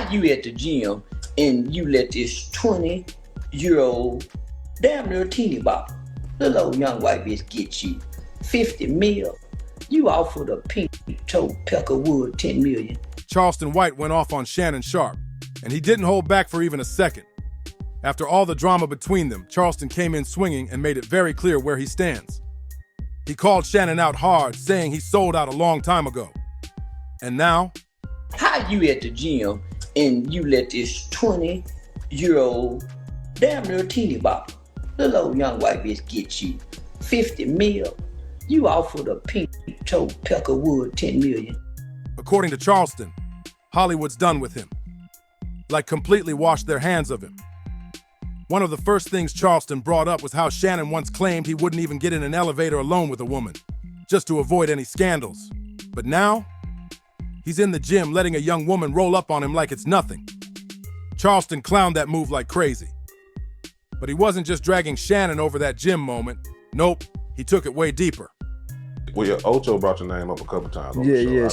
How you at the gym and you let this 20-year-old, damn near teeny bopper, little old young white bitch get you 50 mil? You offered a pink toe Peckerwood 10 million. Charleston White went off on Shannon Sharpe, and he didn't hold back for even a second. After all the drama between them, Charleston came in swinging and made it very clear where he stands. He called Shannon out hard, saying he sold out a long time ago. And now? How you at the gym and you let this 20-year-old, damn near teeny bopper, little old young white bitch get you 50 mil? You offered a pink toe Peckerwood 10 million. According to Charleston, Hollywood's done with him. Like completely washed their hands of him. One of the first things Charleston brought up was how Shannon once claimed he wouldn't even get in an elevator alone with a woman, just to avoid any scandals. But now, he's in the gym letting a young woman roll up on him like it's nothing. Charleston clowned that move like crazy. But he wasn't just dragging Shannon over that gym moment. Nope, he took it way deeper. Well, yeah, Ocho brought your name up a couple times.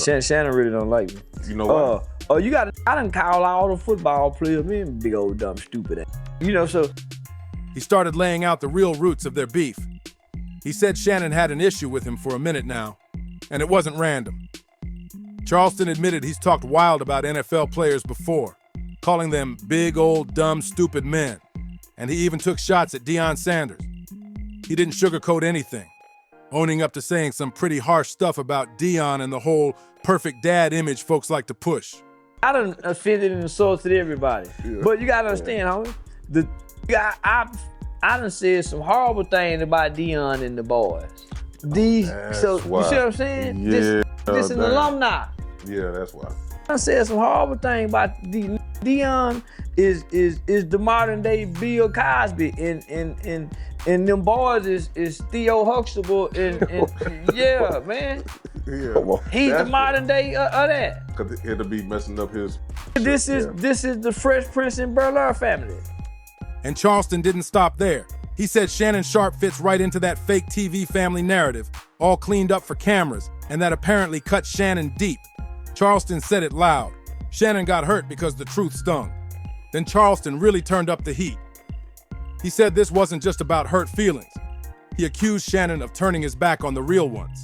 Shannon really don't like me. You know what? I done call all the football players, man, big old dumb stupid ass. So. He started laying out the real roots of their beef. He said Shannon had an issue with him for a minute now, and it wasn't random. Charleston admitted he's talked wild about NFL players before, calling them big old dumb stupid men, and he even took shots at Deion Sanders. He didn't sugarcoat anything, owning up to saying some pretty harsh stuff about Deion and the whole perfect dad image folks like to push. I done offended and insulted everybody. Yeah. But you gotta understand, homie, I done said some horrible things about Deion and the boys. You see what I'm saying? Yeah, this an alumni. Yeah, that's why. I said some horrible things about Deion is the modern day Bill Cosby and them boys is Theo Huxtable and yeah, man. Yeah. He's the modern day of that. Cause it'll be messing up his. This is the Fresh Prince and Bel-Air family. And Charleston didn't stop there. He said Shannon Sharpe fits right into that fake TV family narrative, all cleaned up for cameras, and that apparently cut Shannon deep. Charleston said it loud. Shannon got hurt because the truth stung. Then Charleston really turned up the heat. He said this wasn't just about hurt feelings. He accused Shannon of turning his back on the real ones.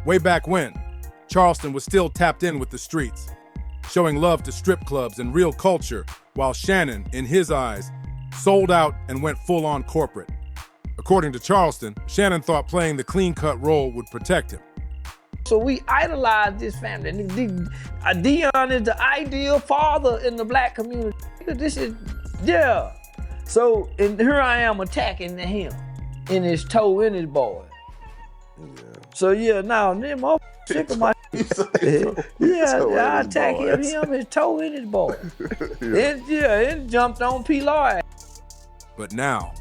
Way back when, Charleston was still tapped in with the streets, showing love to strip clubs and real culture, while Shannon, in his eyes, sold out and went full-on corporate. According to Charleston, Shannon thought playing the clean-cut role would protect him. So we idolize this family. Deion is the ideal father in the black community. So, and here I am attacking him in his toe in his boy. Yeah. So them all sick of my I attack him, his toe in his boy. It jumped on P-Law. But now.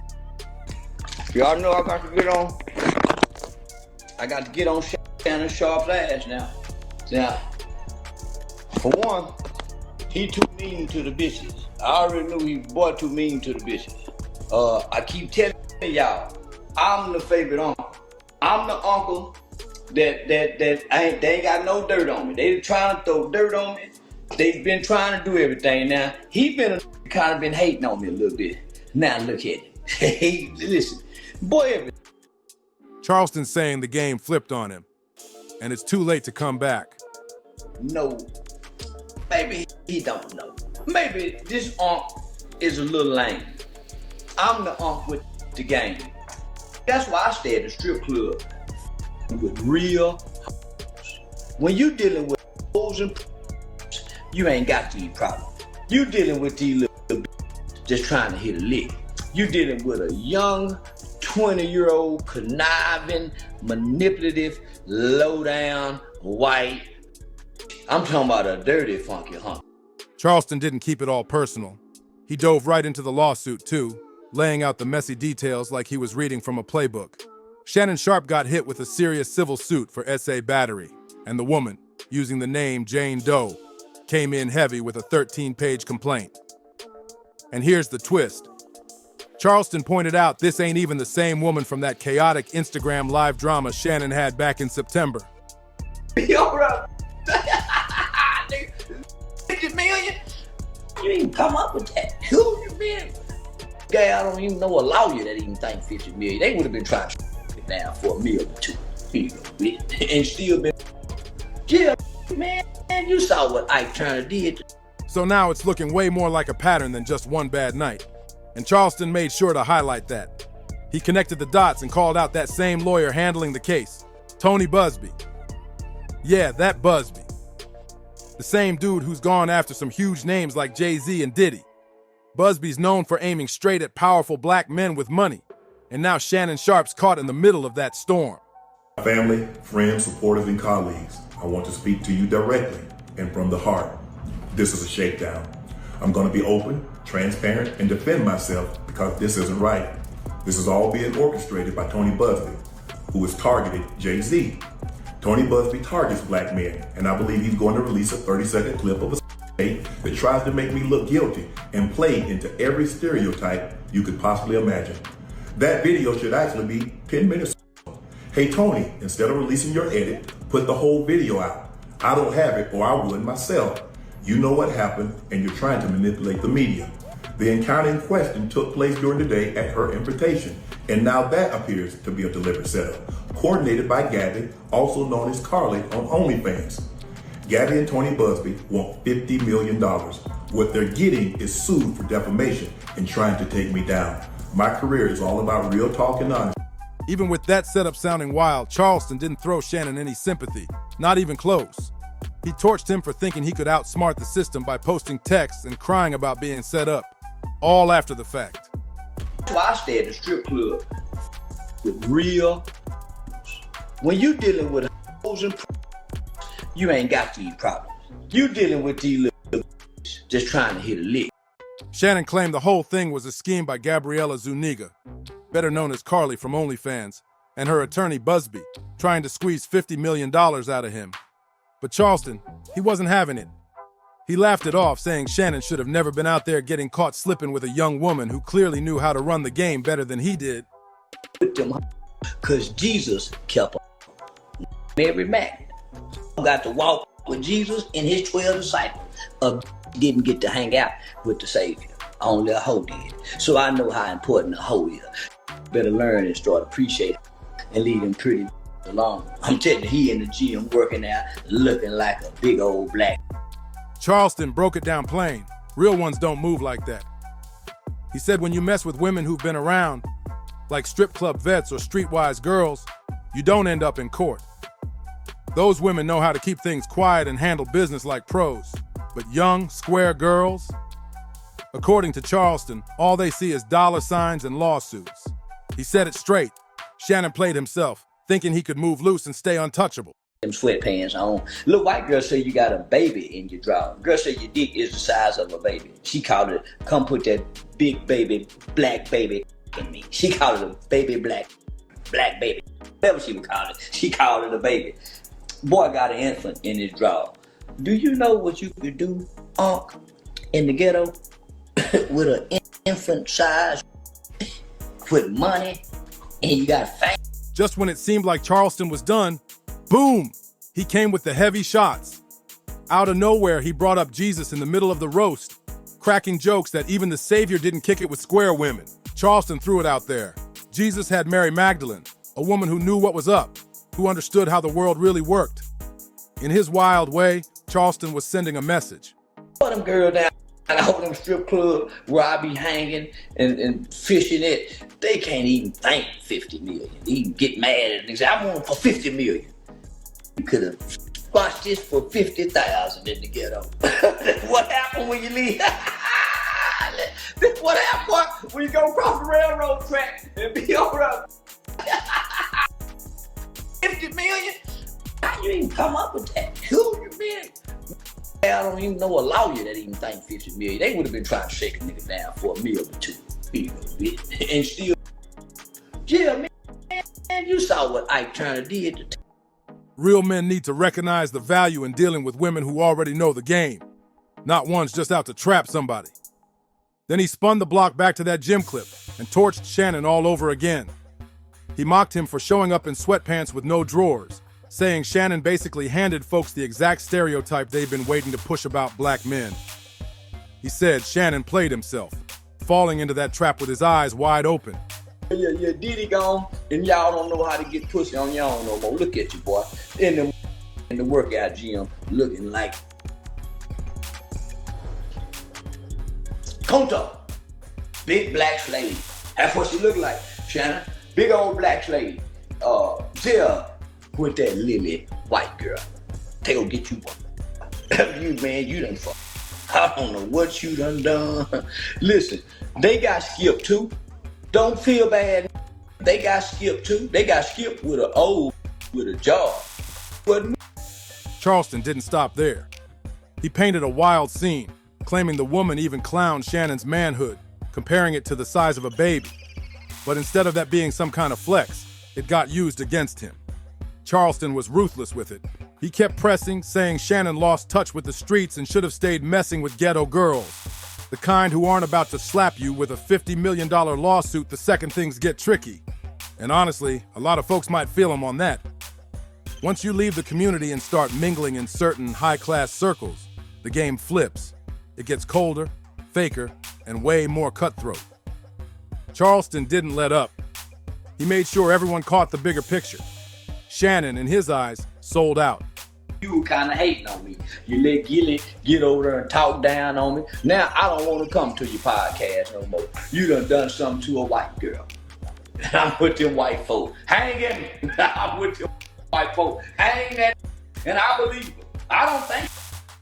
Y'all know I got to get on. I got to get on Shannon Sharpe's ass now. Now, for one, he too mean to the bitches. I already knew he was too mean to the bitches. I keep telling y'all, I'm the favorite uncle. I'm the uncle that they ain't got no dirt on me. They trying to throw dirt on me. They've been trying to do everything. Now, he kind of been hating on me a little bit. Now look at him. Hey, listen, boy. Charleston's saying the game flipped on him, and it's too late to come back. No, maybe he don't know. Maybe this unk is a little lame. I'm the unk with the game. That's why I stay at the strip club with real hoes. When you dealing with hoes and you ain't got these problems. You dealing with these little bitches just trying to hit a lick. You dealing with a young 20-year-old conniving, manipulative, low-down, white. I'm talking about a dirty, funky hunk. Charleston didn't keep it all personal. He dove right into the lawsuit, too, laying out the messy details like he was reading from a playbook. Shannon Sharpe got hit with a serious civil suit for SA battery, and the woman, using the name Jane Doe, came in heavy with a 13-page complaint. And here's the twist. Charleston pointed out this ain't even the same woman from that chaotic Instagram live drama Shannon had back in September. Yo, bro. 50 million? You even come up with that? Who you been? Guy, I don't even know a lawyer that even think 50 million. They would have been trying to it down for $1 million or $2 million, and still been. Yeah, man, you saw what Ike Turner did. So now it's looking way more like a pattern than just one bad night. And Charleston made sure to highlight that. He connected the dots and called out that same lawyer handling the case, Tony Busby. Yeah, that Busby. The same dude who's gone after some huge names like Jay-Z and Diddy. Busby's known for aiming straight at powerful black men with money. And now Shannon Sharpe's caught in the middle of that storm. Family, friends, supporters, and colleagues, I want to speak to you directly and from the heart. This is a shakedown. I'm going to be open, transparent, and defend myself because this isn't right. This is all being orchestrated by Tony Busby, who has targeted Jay-Z. Tony Busby targets black men, and I believe he's going to release a 30-second clip of a that tries to make me look guilty and play into every stereotype you could possibly imagine. That video should actually be 10 minutes. Hey Tony, instead of releasing your edit, put the whole video out. I don't have it or I would myself. You know what happened and you're trying to manipulate the media. The encounter in question took place during the day at her invitation, and now that appears to be a deliberate setup, coordinated by Gabby, also known as Carly on OnlyFans. Gabby and Tony Busby want $50 million. What they're getting is sued for defamation and trying to take me down. My career is all about real talk and honesty. Even with that setup sounding wild, Charleston didn't throw Shannon any sympathy, not even close. He torched him for thinking he could outsmart the system by posting texts and crying about being set up, all after the fact. That's why I stay at the strip club with real. When you dealing with hoes and you ain't got these problems. You dealing with these little just trying to hit a lick. Shannon claimed the whole thing was a scheme by Gabriella Zuniga, better known as Carly from OnlyFans, and her attorney Busby, trying to squeeze $50 million out of him. But Charleston, he wasn't having it. He laughed it off, saying Shannon should have never been out there getting caught slipping with a young woman who clearly knew how to run the game better than he did. With them, because Jesus kept on. Mary Magdalene got to walk with Jesus and his 12 disciples. Didn't get to hang out with the Savior. Only a hoe did. So I know how important a hoe is. Better learn and start appreciating and leave him pretty alone. I'm telling you, he in the gym working out, looking like a big old black. Charleston broke it down plain. Real ones don't move like that. He said when you mess with women who've been around, like strip club vets or streetwise girls, you don't end up in court. Those women know how to keep things quiet and handle business like pros. But young, square girls, according to Charleston, all they see is dollar signs and lawsuits. He said it straight. Shannon played himself, thinking he could move loose and stay untouchable. Them sweatpants on. Little white girl say you got a baby in your drawer. Girl say your dick is the size of a baby. She called it, come put that big baby, black baby in me. She called it a baby black baby. Whatever she would call it, she called it a baby. Boy got an infant in his drawer. Do you know what you could do, Unc, in the ghetto with an infant size, with money, and you got fame? Just when it seemed like Charleston was done, boom! He came with the heavy shots. Out of nowhere, he brought up Jesus in the middle of the roast, cracking jokes that even the Savior didn't kick it with square women. Charleston threw it out there. Jesus had Mary Magdalene, a woman who knew what was up, who understood how the world really worked. In his wild way, Charleston was sending a message. All them girls down over them strip club where I be hanging and fishing it, they can't even think 50 million. They even get mad at it. I want it for 50 million. You could have watched this for 50,000 in the ghetto. What happened when you leave? This what happened when you go across the railroad track and be over up. 50 million? How you even come up with that? Who you been? I don't even know a lawyer that even think 50 million. They would have been trying to shake a nigga down for $1 million or $2 million. And still, yeah, man, you saw what Ike Turner did. Real men need to recognize the value in dealing with women who already know the game, not ones just out to trap somebody. Then he spun the block back to that gym clip and torched Shannon all over again. He mocked him for showing up in sweatpants with no drawers, saying Shannon basically handed folks the exact stereotype they've been waiting to push about black men. He said Shannon played himself, falling into that trap with his eyes wide open. Yeah, Diddy gone, and y'all don't know how to get pussy on your own no more. Look at you, boy. In the workout gym, looking like Conto, big black slave. That's what she look like, Shannon. Big old black slave. Zia with that lily white girl. They go get you one. You, man, you done fuck. I don't know what you done. Listen, they got skipped too. Don't feel bad. They got skipped too. They got skipped with a job. But Charleston didn't stop there. He painted a wild scene, claiming the woman even clowned Shannon's manhood, comparing it to the size of a baby. But instead of that being some kind of flex, it got used against him. Charleston was ruthless with it. He kept pressing, saying Shannon lost touch with the streets and should have stayed messing with ghetto girls. The kind who aren't about to slap you with a $50 million lawsuit the second things get tricky. And honestly, a lot of folks might feel him on that. Once you leave the community and start mingling in certain high-class circles, the game flips. It gets colder, faker, and way more cutthroat. Charleston didn't let up. He made sure everyone caught the bigger picture. Shannon, in his eyes, sold out. you were kind of hating on me. You let Gilly get over there and talk down on me. Now I don't want to come to your podcast no more. You done something to a white girl. And I'm with them white folk. Hanging. I'm with them white folk. Hang that. And I believe it. I don't think.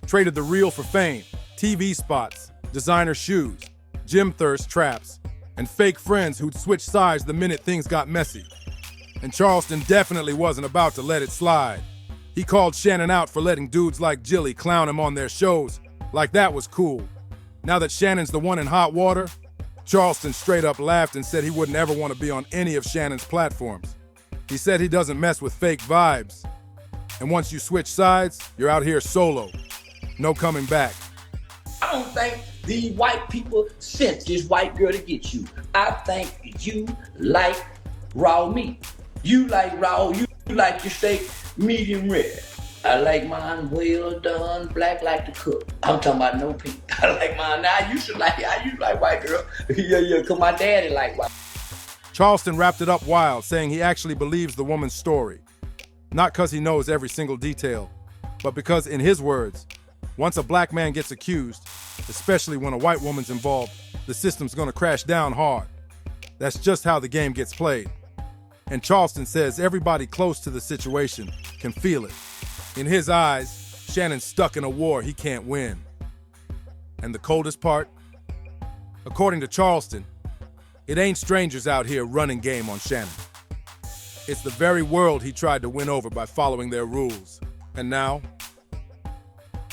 Traded the real for fame, TV spots, designer shoes, gym thirst traps, and fake friends who'd switch sides the minute things got messy. And Charleston definitely wasn't about to let it slide. He called Shannon out for letting dudes like Jilly clown him on their shows, like that was cool. Now that Shannon's the one in hot water, Charleston straight up laughed and said he wouldn't ever want to be on any of Shannon's platforms. He said he doesn't mess with fake vibes. And once you switch sides, you're out here solo. No coming back. I don't think these white people sent this white girl to get you. I think you like raw meat. You like raw, you like your steak medium rare. I like mine well done, black like the cook. I'm talking about no pink. I like mine. Now I used to like white girl. yeah, cause my daddy like white. Charleston wrapped it up wild, saying he actually believes the woman's story. Not because he knows every single detail, but because, in his words, once a black man gets accused, especially when a white woman's involved, the system's gonna crash down hard. That's just how the game gets played. And Charleston says everybody close to the situation can feel it. In his eyes, Shannon's stuck in a war he can't win. And the coldest part? According to Charleston, it ain't strangers out here running game on Shannon. It's the very world he tried to win over by following their rules. And now,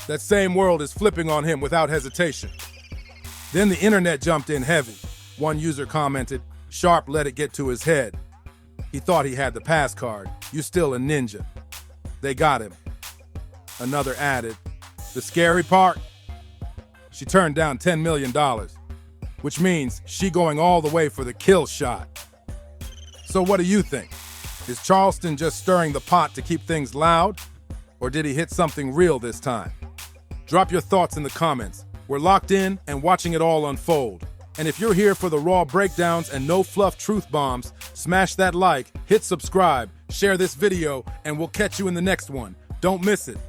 that same world is flipping on him without hesitation. Then the internet jumped in heavy. One user commented, Sharpe let it get to his head. He thought he had the pass card. You still a ninja. They got him. Another added, the scary part? She turned down $10 million, which means she going all the way for the kill shot. So what do you think? Is Charleston just stirring the pot to keep things loud? Or did he hit something real this time? Drop your thoughts in the comments. We're locked in and watching it all unfold. And if you're here for the raw breakdowns and no fluff truth bombs, smash that like, hit subscribe, share this video, and we'll catch you in the next one. Don't miss it.